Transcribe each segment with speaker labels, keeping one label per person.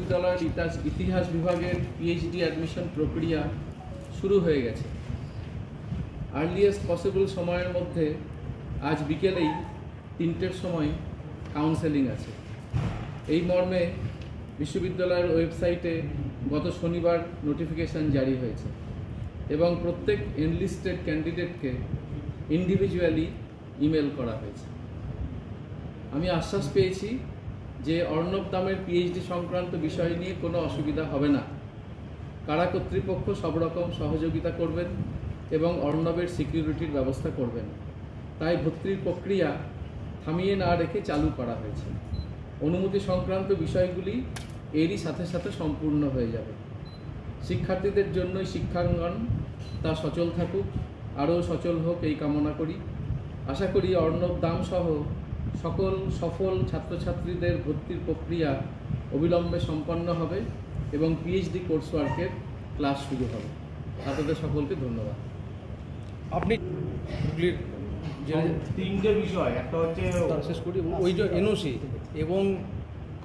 Speaker 1: বিশ্ববিদ্যালয়ের ইতিহাস বিভাগের পিএইচডি অ্যাডমিশন প্রক্রিয়া শুরু হয়ে গেছে। আর্লিয়েস্ট পসিবল সময়ের মধ্যে আজ বিকেলেই 3টের সময় কাউন্সেলিং আছে। এই মর্মে বিশ্ববিদ্যালয়ের ওয়েবসাইটে গত শনিবার নোটিফিকেশান জারি হয়েছে এবং প্রত্যেক এনলিস্টেড ক্যান্ডিডেটকে ইন্ডিভিজুয়ালি ইমেল করা হয়েছে। আমি আশ্বাস পেয়েছি যে অর্ণব দামের পিএইচডি সংক্রান্ত বিষয় নিয়ে কোনো অসুবিধা হবে না। কারা কর্তৃপক্ষ সব রকম সহযোগিতা করবেন এবং অর্ণবের সিকিউরিটির ব্যবস্থা করবেন। তাই ভর্তির প্রক্রিয়া থামিয়ে না রেখে চালু করা হয়েছে। অনুমতি সংক্রান্ত বিষয়গুলি এরই সাথে সাথে সম্পূর্ণ হয়ে যাবে। শিক্ষার্থীদের জন্যই শিক্ষাঙ্গন তা সচল থাকুক, আরও সচল হোক এই কামনা করি। আশা করি অর্ণব দাম সহ সকল সফল ছাত্রছাত্রীদের ভর্তির প্রক্রিয়া অবিলম্বে সম্পন্ন হবে এবং পিএইচডি কোর্স ওয়ার্কের ক্লাস শুরু হবে। আপনাদের সকলকে ধন্যবাদ।
Speaker 2: আপনি
Speaker 3: যে 3টে বিষয়, একটা হচ্ছে
Speaker 2: শেষ করি, ওই যে এনওসি এবং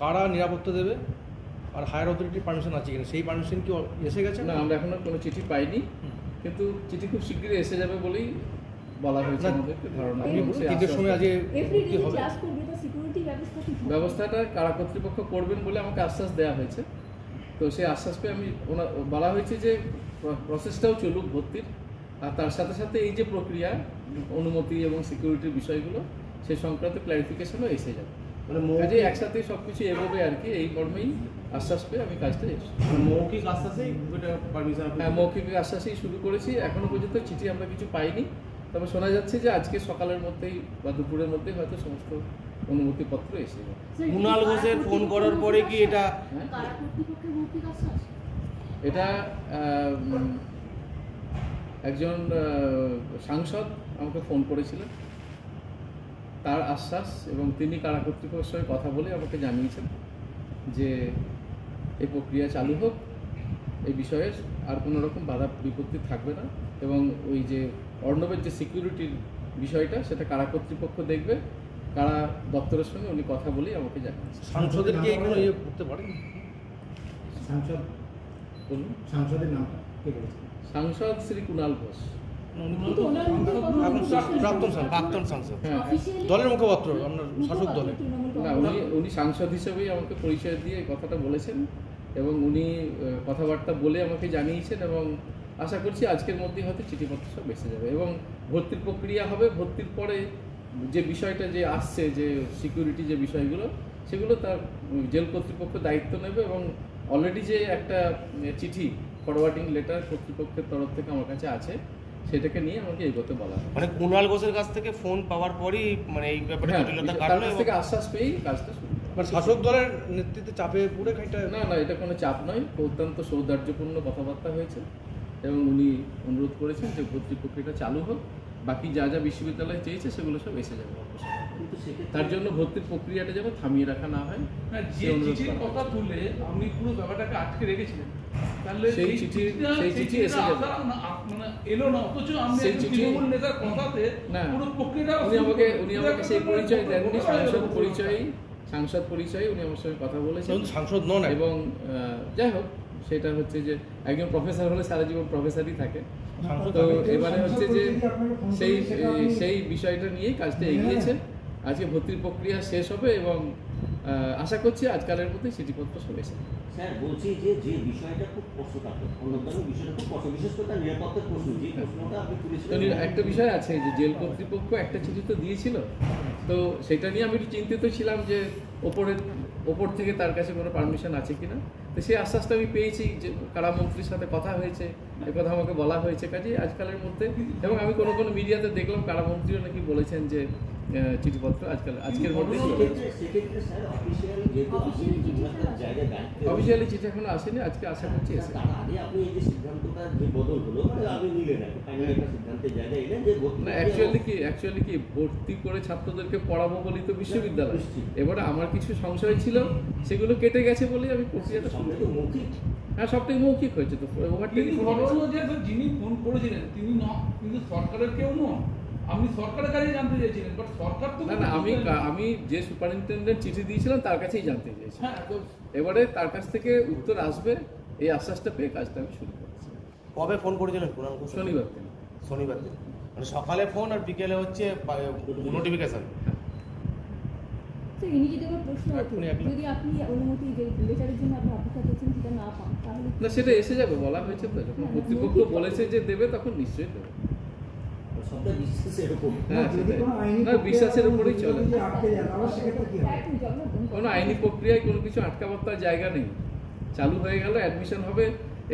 Speaker 2: কারা নিরাপত্তা দেবে আর হায়ার অথরিটির পারমিশন আছে কিনা, সেই পারমিশন কি এসে গেছে?
Speaker 1: না, আমরা এখনো কোনো চিঠি পাইনি, কিন্তু চিঠি খুব শীঘ্রই এসে যাবে বলেই বলা হয়েছে আমাদেরকে ধারণা। ব্যবস্থাটা কারা কর্তৃপক্ষ করবেন বলে আমাকে আশ্বাস দেওয়া হয়েছে। তো সেই আশ্বাস পেয়ে আমি বলা হয়েছে যে প্রসেসটাও চলুক ভর্তির, আর তার সাথে সাথে এই যে প্রক্রিয়া অনুমতি এবং সিকিউরিটির বিষয়গুলো সেই সংক্রান্ত ক্ল্যারিফিকেশনও এসে যাবে। মানে একসাথে সব কিছু এগোবে আর কি, এই মর্মেই আশ্বাস পেয়ে আমি কাজটা এসেছি।
Speaker 3: মৌখিক আশ্বাসেই পারমিশন?
Speaker 1: হ্যাঁ, মৌখিক আশ্বাসেই শুরু করেছি। এখনো পর্যন্ত চিঠি আমরা কিছু পাইনি, তবে শোনা যাচ্ছে যে আজকে সকালের মধ্যেই বা দুপুরের মধ্যেই হয়তো সমস্ত অনুমতিপত্র এসে যাবে।
Speaker 3: কুণাল ঘোষের ফোন করার পরে কি এটা
Speaker 1: এটা একজন সাংসদ আমাকে ফোন করেছিলেন, তার আশ্বাস, এবং তিনি কারা কর্তৃপক্ষের সঙ্গে কথা বলে আমাকে জানিয়েছেন যে এই প্রক্রিয়া চালু হোক, এই বিষয়ে আর কোনো রকম বাধা বিপত্তি থাকবে না, এবং ওই যে অর্ণবের যে সিকিউরিটির বিষয়টা সেটা কারা কর্তৃপক্ষ দেখবে। কারা দপ্তরের সঙ্গে উনি কথা বলেই আমাকে জানিয়েছেন।
Speaker 2: সাংসদের কি কোনো ইয়ে করতে পারেন?
Speaker 4: সাংসদ
Speaker 1: বলুন।
Speaker 4: সাংসদের নামটা কে বলেছেন?
Speaker 1: সাংসদ শ্রী কুণাল ঘোষ,
Speaker 2: প্রাক্তন সাংসদ, দলের মুখপাত্র, আপনার শাসক দলের।
Speaker 1: না, উনি সাংসদ হিসেবেই আমাকে পরিচয় দিয়ে এই কথাটা বলেছেন এবং উনি কথাবার্তা বলে আমাকে জানিয়েছেন, এবং আশা করছি আজকের মধ্যেই হয়তো চিঠিপত্র সব এসে যাবে এবং ভর্তির প্রক্রিয়া হবে। ভর্তির পরে যে বিষয়টা যে আসছে, যে সিকিউরিটি যে বিষয়গুলো, সেগুলো তার জেল কর্তৃপক্ষ দায়িত্ব নেবে, এবং অলরেডি যে একটা চিঠি ফরওয়ার্ডিং লেটার কর্তৃপক্ষের তরফ থেকে আমার কাছে আছে, সেটাকে নিয়ে আমাকে এগোতে বলা হয়।
Speaker 3: মানে কুণাল ঘোষের কাছ থেকে ফোন পাওয়ার পরই মানে এই ব্যাপারে
Speaker 1: তার কাছ থেকে আশ্বাস পেয়েই কাজটা শুরু।
Speaker 2: মানে শাসক দলের নেতৃত্বে চাপে পড়ে খাইটা?
Speaker 1: না, এটা কোনো চাপ নয়, অত্যন্ত সৌহার্দ্যপূর্ণ কথাবার্তা হয়েছে এবং উনি অনুরোধ করেছেন যে ভর্তি প্রক্রিয়াটা চালু হোক। বাকি যা যা বিশ্ববিদ্যালয় চেয়েছে সেগুলো সব এসে যাবে। তার জন্য ভর্তির প্রক্রিয়াটা যেন থামিয়ে রাখা না হয়।
Speaker 5: যে চিঠির কথা তুলে আপনি পুরো ব্যাপারটাকে আটকে রেখেছিলেন, তাহলে
Speaker 1: সেই চিঠি এসে যাবে,
Speaker 5: মানে এলো না, অথচ আমি তৃণমূল নেতার কথাতে পুরো প্রক্রিয়াটা
Speaker 1: উনি আমাকে সেই পরিচয় দেননি, সাংসদ পরিচয় উনি আমার সঙ্গে কথা বলেছেন।
Speaker 2: সাংসদ নন,
Speaker 1: এবং যাই হোক, সেটা হচ্ছে যে একজন প্রফেসর হলে সারা জীবন প্রফেসরই থাকে। তো এবারে হচ্ছে যে সেই বিষয়টা নিয়েই কাজটা এগিয়েছে। আজকে ভর্তির প্রক্রিয়া শেষ হবে এবং আশা করছি আজকালের মধ্যে চিঠিপত্র সব এসে।
Speaker 6: স্যার বলছি যে বিষয়টা খুব প্রশ্নকাতর, বিষয়টা খুব প্রশ্ন, বিশেষ করে তার নিরাপত্তার প্রশ্ন, যে প্রশ্নটা আপনি তুলেছিলেন।
Speaker 1: একটা বিষয় আছে যে জেল কর্তৃপক্ষ একটা চিঠি তো দিয়েছিল, তো সেটা নিয়ে আমি একটু চিন্তিত ছিলাম যে ওপর থেকে তার কাছে কোনো পারমিশন আছে কিনা। তো সেই আশ্বাসটা আমি পেয়েছি যে কারামন্ত্রীর সাথে কথা হয়েছে, এ কথা আমাকে বলা হয়েছে। কাজেই আজকালের মধ্যে, এবং আমি কোনো মিডিয়াতে দেখলাম কারামন্ত্রীও নাকি বলেছেন যে চিঠিপত্র আজকের মধ্যে। অফিসিয়ালি চিঠি এখনো আসেনি, আজকে আশা করছি এসে। না, অ্যাকচুয়ালি কি ভর্তি করে ছাত্রদেরকে পড়াবো বলি তো বিশ্ববিদ্যালয়। এবারে আমার কিছু সংশয় ছিল, সেগুলো কেটে গেছে বলেই আমি প্রক্রিয়াটা হ্যাঁ সবটাই মৌখিক হয়েছে। তো
Speaker 5: যিনি ফোন করেছিলেন তিনি কিন্তু সরকারের কেউ নন, আপনি সরকারের কাছে জানতে চেয়েছিলেন, বাট সরকার তো
Speaker 1: না আমি যে সুপারিনটেন্ডেন্ট চিঠি দিয়েছিলাম তার কাছেই জানতে চেয়েছি।
Speaker 5: হ্যাঁ, তো
Speaker 1: এবারে তার কাছ থেকে উত্তর আসবে, এই আশ্বাসটা পেয়ে কাজটা আমি শুরু করছি।
Speaker 3: কবে ফোন করেছিলেন কুণাল ঘোষ?
Speaker 1: শনিবার দিন।
Speaker 3: শনিবার দিন, মানে সকালে ফোন আর বিকেলে হচ্ছে নোটিফিকেশন।
Speaker 7: স্যার, ইনি যদি আমার প্রশ্ন হতো, যদি আপনি অনুমতি যে লেটারের জন্য আপনি অপেক্ষা করছেন সেটা না পান, তাহলে
Speaker 1: না, সেটা এসে যাবে, বলা হয়েছে তো, যখন কর্তৃপক্ষ বলেছে যে দেবে তখন নিশ্চয়ই দেবে।
Speaker 6: সবটা বিশ্বাসের উপর।
Speaker 1: হ্যাঁ,
Speaker 4: যদি
Speaker 1: সেটাই।
Speaker 4: কোনো আইনি
Speaker 1: না, বিশ্বাসের উপরেই চলে।
Speaker 4: যদি আটকে যায় তাহলে সেক্ষেত্রে কি হবে?
Speaker 7: আপনি জগন্নাথ
Speaker 1: কোনো আইনি প্রক্রিয়ায় কোনো কিছু আটকাবার তার জায়গা নেই। চালু হয়ে গেল, অ্যাডমিশন হবে,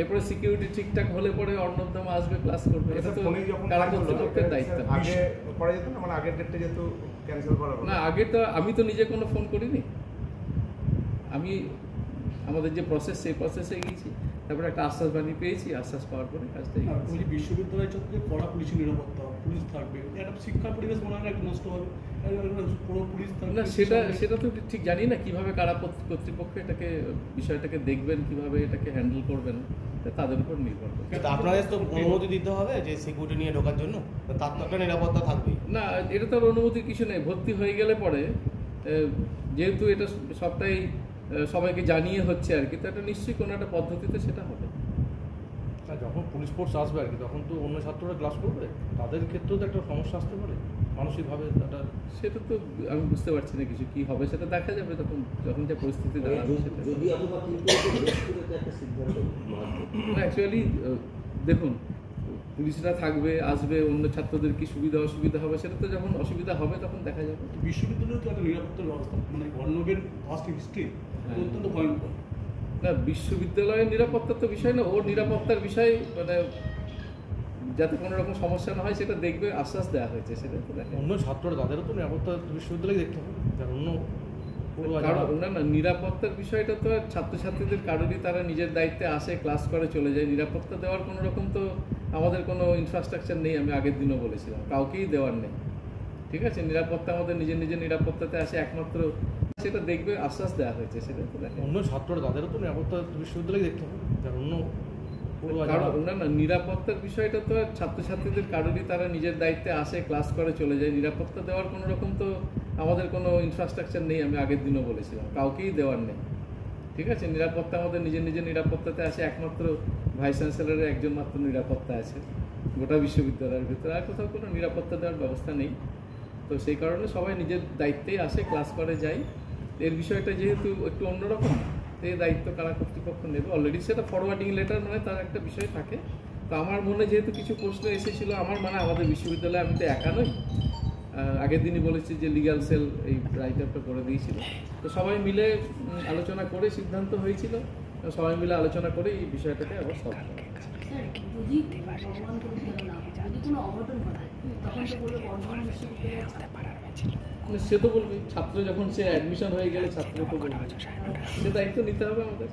Speaker 1: এরপরে সিকিউরিটি ঠিকঠাক হলে পরে অর্ণবধামা আসবে, ক্লাস করবে। এটা তো কারা কর্তৃপক্ষের দায়িত্ব।
Speaker 8: আগে করা যেত না, মানে আগের ডেটটা যেহেতু ক্যান্সেল করা হলো।
Speaker 1: না, আগে তো আমি তো নিজে কোনো ফোন করিনি। আমি আমাদের যে প্রসেস, সেই প্রসেসে গিয়েছি, তারপরে একটা আশ্বাস বাণী পেয়েছি, আশ্বাস পাওয়ার পরে কাজটা এগিয়েছি।
Speaker 9: বলি বিশ্ববিদ্যালয় চত্বরে কড়া পুলিশি নিরাপত্তা, পুলিশ থাকবে, একটা শিক্ষা পরিবেশ মনে হয় একটু নষ্ট হবে, পুরো পুলিশ থাকবে।
Speaker 1: না, সেটা তো ঠিক জানি না কিভাবে কারা কর্তৃপক্ষ এটাকে বিষয়টাকে দেখবেন, কিভাবে এটাকে হ্যান্ডেল করবেন, এটা তাদের উপর নির্ভর করে।
Speaker 3: কিন্তু আপনাদের তো অনুমতি দিতে হবে যে সিকিউরিটি নিয়ে ঢোকার জন্য, তো তার তো একটা নিরাপত্তা থাকবেই।
Speaker 1: না, এটা তো আর অনুমতির কিছু নেই। ভর্তি হয়ে গেলে পরে যেহেতু এটা সবটাই সবাইকে জানিয়ে হচ্ছে আর কি, তো এটা নিশ্চয়ই কোনো একটা পদ্ধতিতে সেটা হবে।
Speaker 2: না, যখন পুলিশ ফোর্স আসবে আর কি, তখন তো অন্য ছাত্ররা ক্লাস করবে, তাদের ক্ষেত্রেও তো একটা সমস্যা আসতে পারে মানসিকভাবে।
Speaker 1: সেটা তো আমি বুঝতে পারছি না কিছু, কি হবে সেটা দেখা যাবে তখন, যখন যে পরিস্থিতি দাঁড়াবে সেটা।
Speaker 6: যদি অথবা কিন্তু একটা সিদ্ধান্ত
Speaker 1: না, অ্যাকচুয়ালি দেখুন, পুলিশরা থাকবে, আসবে, অন্য ছাত্রদের কি সুবিধা অসুবিধা হবে সেটা তো যখন অসুবিধা হবে তখন দেখা যাবে।
Speaker 9: বিশ্ববিদ্যালয়ে তো একটা নিরাপত্তার ব্যবস্থা, মানে অর্ণবের ফার্স্ট হিস্ট্রি অত্যন্ত ভয়ঙ্কর।
Speaker 1: না, বিশ্ববিদ্যালয়ের নিরাপত্তার তো বিষয় না, ওর নিরাপত্তার বিষয়, মানে যাতে কোনো রকম সমস্যা না হয় সেটা দেখবে, আশ্বাস দেওয়া হয়েছে, সেটা তো দেখা।
Speaker 2: অন্য ছাত্ররা তাদেরও তো নিরাপত্তা বিশ্ববিদ্যালয়ে দেখতে হবে, যার অন্য
Speaker 1: না, নিরাপত্তার বিষয়টা তো ছাত্রছাত্রীদের কারোরই, তারা নিজের দায়িত্বে আসে, ক্লাস করে চলে যায়। নিরাপত্তা দেওয়ার কোনো রকম তো আমাদের কোনো ইনফ্রাস্ট্রাকচার নেই, আমি আগের দিনও বলেছিলাম, কাউকেই দেওয়ার নেই। ঠিক আছে, নিরাপত্তা আমাদের নিজের নিরাপত্তাতে আসে একমাত্র, সেটা দেখবে, আশ্বাস দেওয়া হয়েছে, সেটা তো দেখা।
Speaker 2: অন্য ছাত্ররা তাদেরও তো নিরাপত্তা বিশ্ববিদ্যালয়ে দেখতে হবে, যার অন্য
Speaker 1: না, নিরাপত্তার বিষয়টা তো ছাত্রছাত্রীদের কারোরই, তারা নিজের দায়িত্বে আসে, ক্লাস করে চলে যায়। নিরাপত্তা দেওয়ার কোনো রকম তো আমাদের কোনো ইনফ্রাস্ট্রাকচার নেই, আমি আগের দিনও বলেছিলাম, কাউকেই দেওয়ার নেই। ঠিক আছে, নিরাপত্তা আমাদের নিজের নিরাপত্তাতে আসে একমাত্র ভাইস চ্যান্সেলরের একজন মাত্র নিরাপত্তা আছে গোটা বিশ্ববিদ্যালয়ের ভিতরে, আর কোথাও কোনো নিরাপত্তা দেওয়ার ব্যবস্থা নেই। তো সেই কারণে সবাই নিজের দায়িত্বেই আসে, ক্লাস করে যায়। এর বিষয়টা যেহেতু একটু অন্যরকম, এই দায়িত্ব কারা কর্তৃপক্ষ নেবে। অলরেডি সেটা ফরওয়ার্ডিং লেটার, মানে তার একটা বিষয় থাকে। তো আমার মনে যেহেতু কিছু প্রশ্ন এসেছিলো, আমার মানে আমাদের বিশ্ববিদ্যালয়ে আমি তো একা নই, আগের দিনই বলেছি যে লিগ্যাল সেল এই রাইটারটা করে দিয়েছিল। তো সবাই মিলে আলোচনা করে সিদ্ধান্ত হয়েছিল, সবাই মিলে আলোচনা করে এই বিষয়টাকে আবার সলভ করা।
Speaker 7: যদি ভগবান করে ভালো না হয়, যদি কোনো অঘটন ঘটায়, তখন তো বলবে বর্ধমান বিশ্ববিদ্যালয়ের
Speaker 1: সে তো বলবে, ছাত্র যখন সে অ্যাডমিশন হয়ে গেলে ছাত্র তো বলবে, সে দায়িত্ব নিতে হবে আমাদের।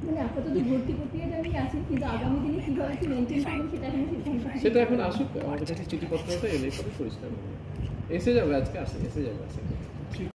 Speaker 7: মানে আপাতত ভর্তি প্রক্রিয়াটা আমি আছি, কিন্তু আগামী দিনে কীভাবে কি মেনটেন করবেন সেটা এখনো সিদ্ধান্ত।
Speaker 1: সেটা এখন আসুক, আমাদের কাছে চিঠিপত্রটা এলে পরে পরিষ্কার হবে, এসে যাবে, আজকে এসে যাবে।